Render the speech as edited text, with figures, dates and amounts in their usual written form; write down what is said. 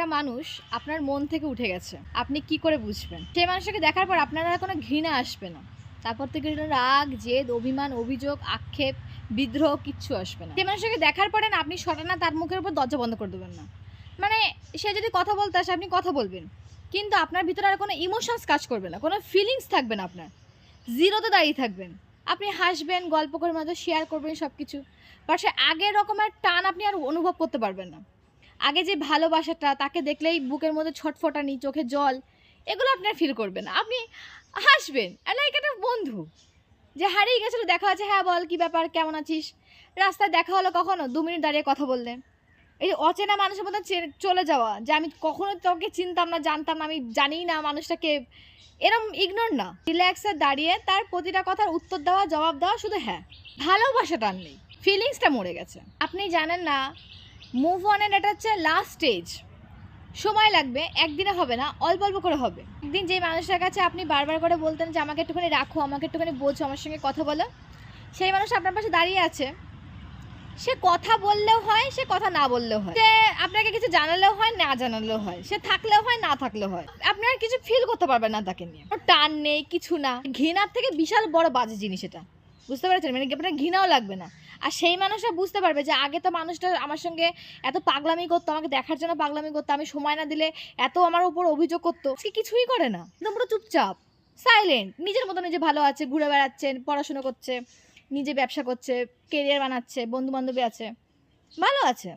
একটা মানুষ আপনার মন থেকে উঠে গেছে, আপনি কি করে বুঝবেন? সেই মানুষটাকে দেখার পর আপনার আর কোনো ঘৃণা আসবে না। তারপর থেকে রাগ, জেদ, অভিমান, অভিযোগ, আক্ষেপ, বিদ্রোহ কিচ্ছু আসবে না। সেই মানুষটাকে দেখার পরে না আপনি সটানা তার মুখের উপর দরজা বন্ধ করে দেবেন না। মানে সে যদি কথা বলতে আসে আপনি কথা বলবেন, কিন্তু আপনার ভিতরে আর কোনো ইমোশনস কাজ করবে না, কোনো ফিলিংস থাকবে না, আপনার জিরোতে দাঁড়িয়ে থাকবেন। আপনি হাসবেন, গল্প করে মাঝে শেয়ার করবেন সব কিছু, বাট সে আগের রকমের টান আপনি আর অনুভব করতে পারবেন না। আগে যে ভালোবাসাটা, তাকে দেখলেই বুকের মধ্যে ছটফটানি, চোখে জল, এগুলো আপনার ফিল করবেন না। আপনি হাসবেন লাইক একটা বন্ধু যে হারিয়ে গেছিলো, দেখা হচ্ছে, হ্যাঁ বল কী ব্যাপার, কেমন আছিস, রাস্তায় দেখা হলো কখনো 2 মিনিট দাঁড়িয়ে কথা বললে। এই যে অচেনা মানুষের মধ্যে চলে যাওয়া, যে আমি কখনো তোকে চিনতাম না, জানতাম না, আমি জানিই না মানুষটাকে, এরম ইগনোর না, রিল্যাক্সে দাঁড়িয়ে তার প্রতিটা কথার উত্তর দেওয়া, জবাব দেওয়া, শুধু হ্যাঁ। ভালোবাসাটা আর নেই, ফিলিংসটা মরে গেছে। আপনি জানেন না মুভ অনের এটা হচ্ছে লাস্ট স্টেজ, সময় লাগবে, একদিনে হবে না, অল্প অল্প করে হবে। একদিন যে মানুষটার কাছে আপনি বারবার করে বলতেন যে আমাকে একটুখানি রাখো, আমাকে একটুখানি বোঝো, আমার সঙ্গে কথা বলো, সেই মানুষ আপনার পাশে দাঁড়িয়ে আছে। সে কথা বললেও হয়, সে কথা না বললেও হয়, সে আপনাকে কিছু জানালেও হয়, না জানালেও হয়, সে থাকলেও হয়, না থাকলেও হয়, আপনি আর কিছু ফিল করতে পারবেন না তাকে নিয়ে। টান নেই, কিছু না। ঘৃণার থেকে বিশাল বড় বাজে জিনিস এটা, বুঝতে পেরেছেন? মানে আপনার ঘৃণাও লাগবে না। আর সেই মানুষটা বুঝতে পারবে যে আগে তো মানুষটা আমার সঙ্গে এত পাগলামি করতো, আমাকে দেখার জন্য পাগলামি করতো, আমি সময় না দিলে এত আমার উপর অভিযোগ করতো, সে কিছুই করে না, একদম পুরো চুপচাপ, সাইলেন্ট, নিজের মতো নিজে ভালো আছে, ঘুরে বেড়াচ্ছেন, পড়াশুনো করছে, নিজে ব্যবসা করছে, কেরিয়ার বানাচ্ছে, বন্ধু বান্ধবী আছে, ভালো আছে।